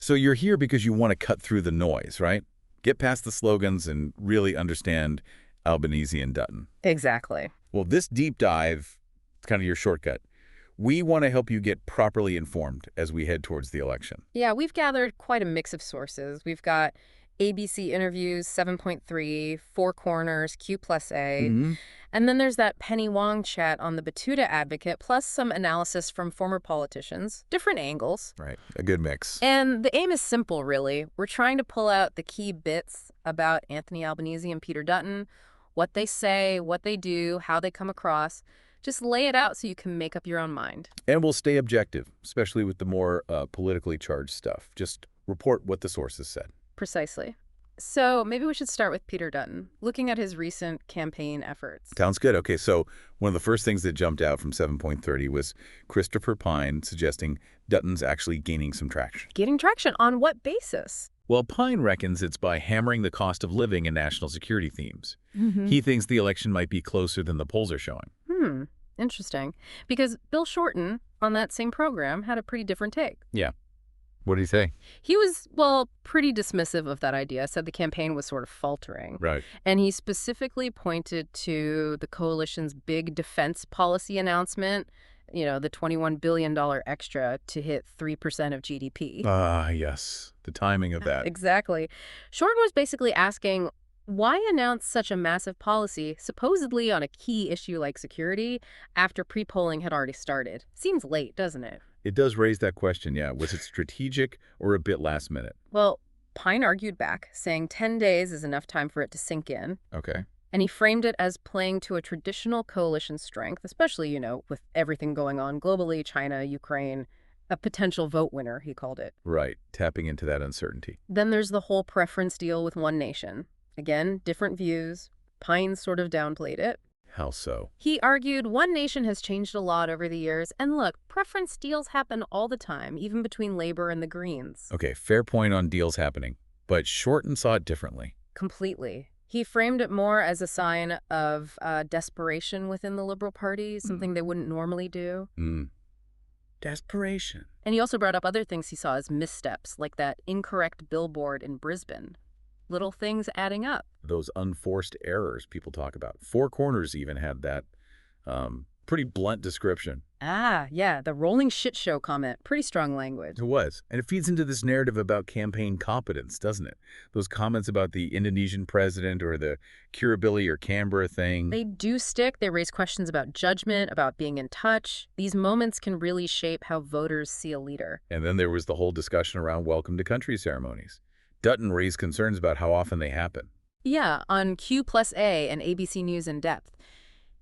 So you're here because you want to cut through the noise, right? Get past the slogans and really understand Albanese and Dutton. Exactly. Well, this deep dive, kind of your shortcut. We want to help you get properly informed as we head towards the election. Yeah, we've gathered quite a mix of sources. We've got ABC Interviews, 7.3, Four Corners, Q plus A. Hmm. And then there's that Penny Wong chat on the Batuta Advocate, plus some analysis from former politicians, different angles. Right. A good mix. And the aim is simple, really. We're trying to pull out the key bits about Anthony Albanese and Peter Dutton, what they say, what they do, how they come across. Just lay it out so you can make up your own mind. And we'll stay objective, especially with the more politically charged stuff. Just report what the sources said. Precisely. So maybe we should start with Peter Dutton, looking at his recent campaign efforts. Sounds good. Okay, so one of the first things that jumped out from 7.30 was Christopher Pine suggesting Dutton's actually gaining some traction. Gaining traction on what basis? Well, Pine reckons it's by hammering the cost of living and national security themes. Mm-hmm. He thinks the election might be closer than the polls are showing. Interesting. Because Bill Shorten, on that same program, had a pretty different take. Yeah. What did he say? He was, well, pretty dismissive of that idea, said the campaign was sort of faltering. Right. And he specifically pointed to the coalition's big defense policy announcement, the $21 billion extra to hit 3% of GDP. Ah, yes. The timing of that. Exactly. Shorten was basically asking, why announce such a massive policy, supposedly on a key issue like security, after pre-polling had already started? Seems late, doesn't it? It does raise that question, yeah. Was it strategic or a bit last minute? Well, Pine argued back, saying 10 days is enough time for it to sink in. Okay. And he framed it as playing to a traditional coalition strength, especially, with everything going on globally, China, Ukraine, a potential vote winner, he called it. Right. Tapping into that uncertainty. Then there's the whole preference deal with One Nation. Again, different views. Pine sort of downplayed it. How so? He argued One Nation has changed a lot over the years, and look, preference deals happen all the time, even between Labor and the Greens. Okay, fair point on deals happening, but Shorten saw it differently. Completely. He framed it more as a sign of desperation within the Liberal Party, something they wouldn't normally do. Desperation. And he also brought up other things he saw as missteps, like that incorrect billboard in Brisbane. Little things adding up. Those unforced errors people talk about. Four Corners even had that pretty blunt description. Ah, yeah, the rolling shit show comment. Pretty strong language. It was. And it feeds into this narrative about campaign competence, doesn't it? Those comments about the Indonesian president or the Kirribilli or Canberra thing. They do stick. They raise questions about judgment, about being in touch. These moments can really shape how voters see a leader. And then there was the whole discussion around welcome to country ceremonies. Dutton raised concerns about how often they happen. Yeah, on Q plus A and ABC News in Depth.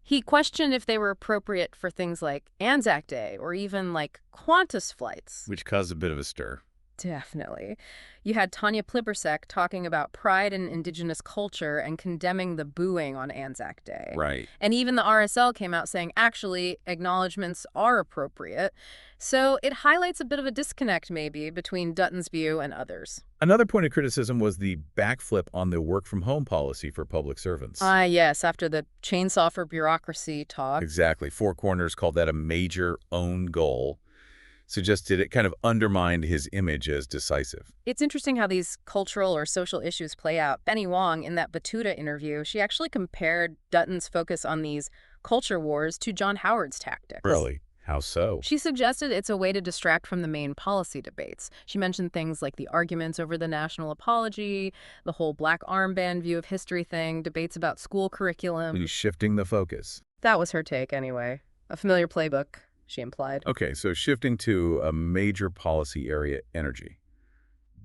He questioned if they were appropriate for things like Anzac Day or even like Qantas flights. Which caused a bit of a stir. Definitely. You had Tanya Plibersek talking about pride in Indigenous culture and condemning the booing on Anzac Day. Right. And even the RSL came out saying, actually, acknowledgments are appropriate. So it highlights a bit of a disconnect, maybe, between Dutton's view and others. Another point of criticism was the backflip on the work-from-home policy for public servants. Yes, after the chainsaw for bureaucracy talk. Exactly. Four Corners called that a major own goal. Suggested it kind of undermined his image as decisive. It's interesting how these cultural or social issues play out. Penny Wong, in that Batuta interview, she actually compared Dutton's focus on these culture wars to John Howard's tactics. Really? How so? She suggested it's a way to distract from the main policy debates. She mentioned things like the arguments over the national apology, the whole black armband view of history thing, debates about school curriculum. He's shifting the focus. That was her take, anyway. A familiar playbook, she implied. Okay, so shifting to a major policy area, energy.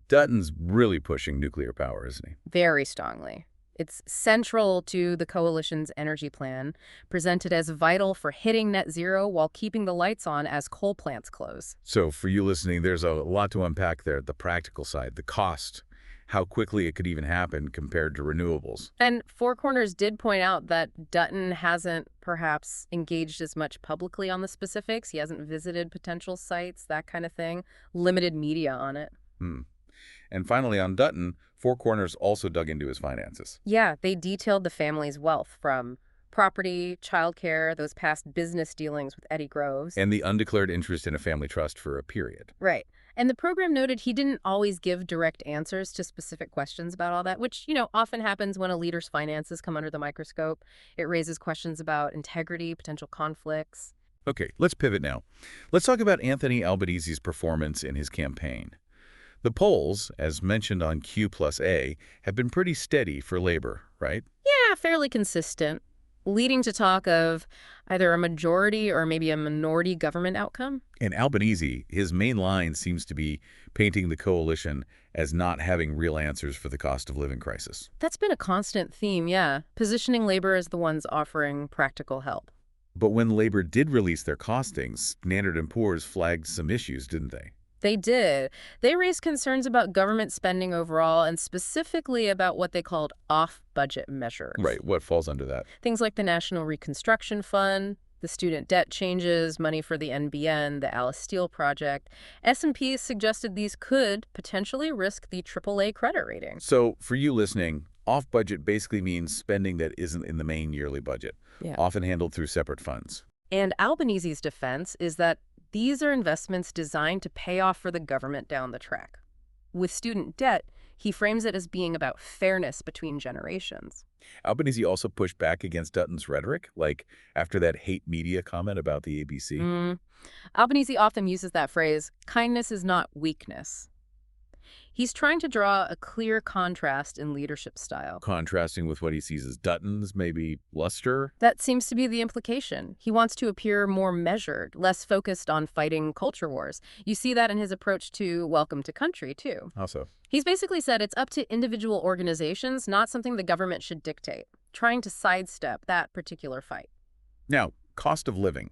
Dutton's really pushing nuclear power, isn't he? Very strongly. It's central to the coalition's energy plan, presented as vital for hitting net zero while keeping the lights on as coal plants close. So for you listening, there's a lot to unpack there. The practical side, the cost, how quickly it could even happen compared to renewables. And Four Corners did point out that Dutton hasn't perhaps engaged as much publicly on the specifics. He hasn't visited potential sites, that kind of thing. Limited media on it. And finally, on Dutton, Four Corners also dug into his finances. Yeah, they detailed the family's wealth from property, childcare, those past business dealings with Eddie Groves. And the undeclared interest in a family trust for a period. Right. And the program noted he didn't always give direct answers to specific questions about all that, which, often happens when a leader's finances come under the microscope. It raises questions about integrity, potential conflicts. Okay, let's pivot now. Let's talk about Anthony Albanese's performance in his campaign. The polls, as mentioned on Q plus A, have been pretty steady for Labor, right? Yeah, fairly consistent, leading to talk of either a majority or maybe a minority government outcome. And Albanese, his main line seems to be painting the coalition as not having real answers for the cost of living crisis. That's been a constant theme, yeah, positioning Labor as the ones offering practical help. But when Labor did release their costings, Standard & Poor's flagged some issues, didn't they? They did. They raised concerns about government spending overall and specifically about what they called off-budget measures. Right, what falls under that? Things like the National Reconstruction Fund, the student debt changes, money for the NBN, the Alice Steel project. S&P suggested these could potentially risk the AAA credit rating. So, for you listening, off-budget basically means spending that isn't in the main yearly budget, Yeah. often handled through separate funds. And Albanese's defense is that these are investments designed to pay off for the government down the track. With student debt, he frames it as being about fairness between generations. Albanese also pushed back against Dutton's rhetoric, like after that hate media comment about the ABC. Albanese often uses that phrase, kindness is not weakness. He's trying to draw a clear contrast in leadership style. Contrasting with what he sees as Dutton's, maybe luster. That seems to be the implication. He wants to appear more measured, less focused on fighting culture wars. You see that in his approach to Welcome to Country, too. How so? He's basically said it's up to individual organizations, not something the government should dictate, trying to sidestep that particular fight. Now, cost of living.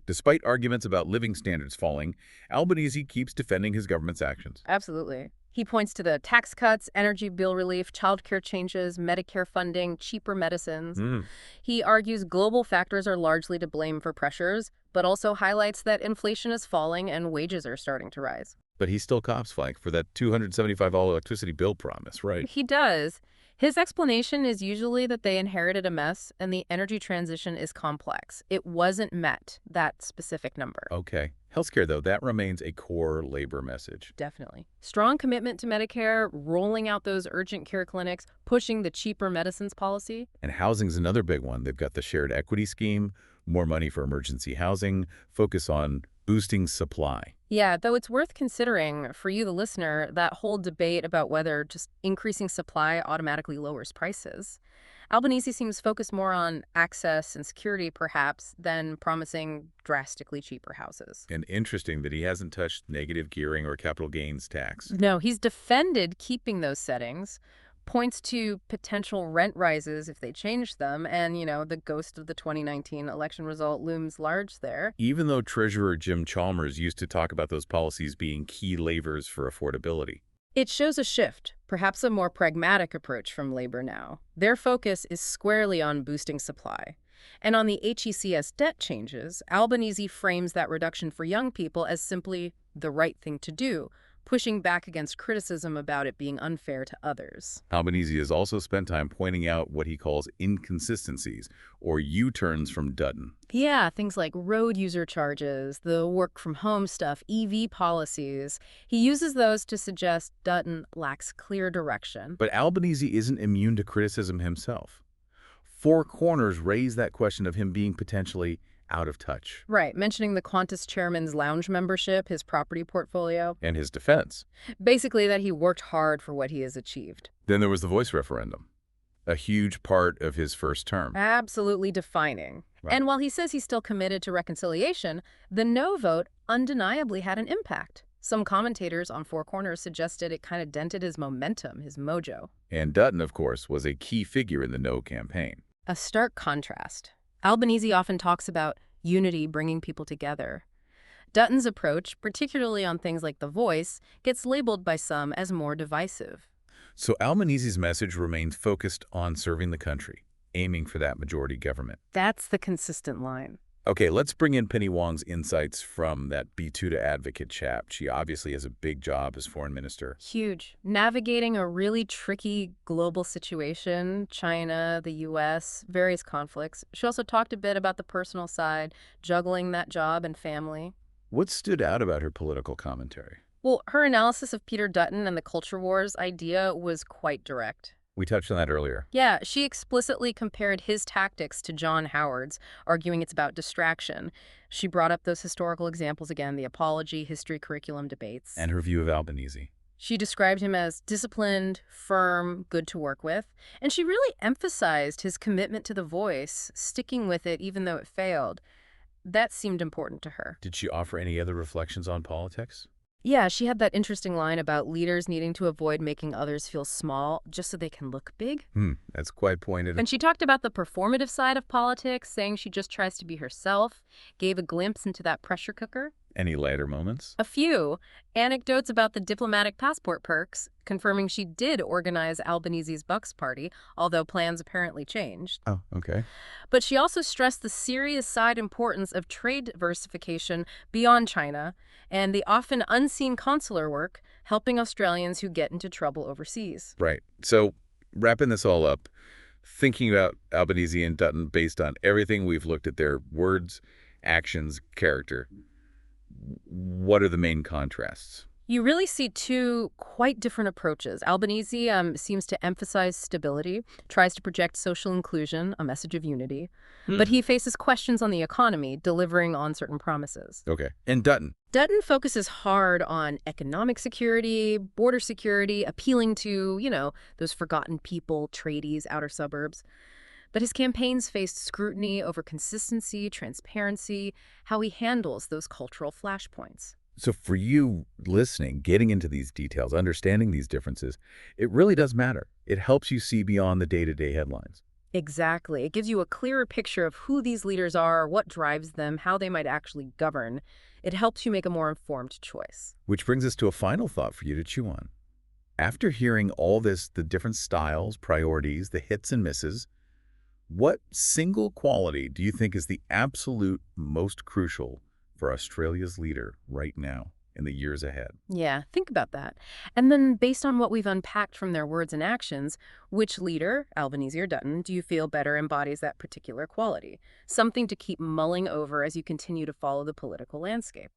Despite arguments about living standards falling, Albanese keeps defending his government's actions. Absolutely. He points to the tax cuts, energy bill relief, childcare changes, Medicare funding, cheaper medicines. He argues global factors are largely to blame for pressures, but also highlights that inflation is falling and wages are starting to rise. But he still cops flank for that $275 electricity bill promise, right? He does. His explanation is usually that they inherited a mess and the energy transition is complex. It wasn't met, that specific number. Okay. Healthcare, though, that remains a core labor message. Definitely. Strong commitment to Medicare, rolling out those urgent care clinics, pushing the cheaper medicines policy. And housing's another big one. They've got the shared equity scheme, more money for emergency housing, focus on boosting supply. Yeah, though it's worth considering for you, the listener, that whole debate about whether just increasing supply automatically lowers prices. Albanese seems focused more on access and security, perhaps, than promising drastically cheaper houses. And interesting that he hasn't touched negative gearing or capital gains tax. No, he's defended keeping those settings, points to potential rent rises if they change them, and, the ghost of the 2019 election result looms large there. Even though Treasurer Jim Chalmers used to talk about those policies being key levers for affordability. It shows a shift, perhaps a more pragmatic approach from Labor now. Their focus is squarely on boosting supply. And on the HECS debt changes, Albanese frames that reduction for young people as simply the right thing to do, pushing back against criticism about it being unfair to others. Albanese has also spent time pointing out what he calls inconsistencies, or U-turns from Dutton. Yeah, things like road user charges, the work-from-home stuff, EV policies. He uses those to suggest Dutton lacks clear direction. But Albanese isn't immune to criticism himself. Four Corners raised that question of him being potentially out of touch. Right, mentioning the Qantas chairman's lounge membership, his property portfolio. And his defense. Basically that he worked hard for what he has achieved. Then there was the voice referendum, a huge part of his first term. Absolutely defining. Right. And while he says he's still committed to reconciliation, the no vote undeniably had an impact. Some commentators on Four Corners suggested it kind of dented his momentum, his mojo. And Dutton, of course, was a key figure in the no campaign. A stark contrast. Albanese often talks about unity bringing people together. Dutton's approach, particularly on things like the voice, gets labeled by some as more divisive. So Albanese's message remains focused on serving the country, aiming for that majority government. That's the consistent line. Okay, let's bring in Penny Wong's insights from that B2 advocate chap. She obviously has a big job as foreign minister. Huge. Navigating a really tricky global situation, China, the U.S., various conflicts. She also talked a bit about the personal side, juggling that job and family. What stood out about her political commentary? Well, her analysis of Peter Dutton and the culture wars idea was quite direct. We touched on that earlier. Yeah, she explicitly compared his tactics to John Howard's, arguing it's about distraction. She brought up those historical examples again, the apology, history curriculum debates. And her view of Albanese. She described him as disciplined, firm, good to work with, and she really emphasized his commitment to the voice, sticking with it even though it failed. That seemed important to her. Did she offer any other reflections on politics? Yeah, she had that interesting line about leaders needing to avoid making others feel small just so they can look big. That's quite pointed. And she talked about the performative side of politics, saying she just tries to be herself, gave a glimpse into that pressure cooker. Any lighter moments? A few anecdotes about the diplomatic passport perks, confirming she did organize Albanese's Bucks party, although plans apparently changed. Oh, okay. But she also stressed the serious side importance of trade diversification beyond China and the often unseen consular work helping Australians who get into trouble overseas. Right. So, wrapping this all up, thinking about Albanese and Dutton based on everything we've looked at their words, actions, character, what are the main contrasts? You really see two quite different approaches. Albanese seems to emphasize stability, tries to project social inclusion, a message of unity, but he faces questions on the economy, delivering on certain promises. Okay. And Dutton? Dutton focuses hard on economic security, border security, appealing to, those forgotten people, tradies, outer suburbs. But his campaigns faced scrutiny over consistency, transparency, how he handles those cultural flashpoints. So for you listening, getting into these details, understanding these differences, it really does matter. It helps you see beyond the day-to-day headlines. Exactly. It gives you a clearer picture of who these leaders are, what drives them, how they might actually govern. It helps you make a more informed choice. Which brings us to a final thought for you to chew on. After hearing all this, the different styles, priorities, the hits and misses, what single quality do you think is the absolute most crucial for Australia's leader right now in the years ahead? Yeah, think about that. And then based on what we've unpacked from their words and actions, which leader, Albanese or Dutton, do you feel better embodies that particular quality? Something to keep mulling over as you continue to follow the political landscape.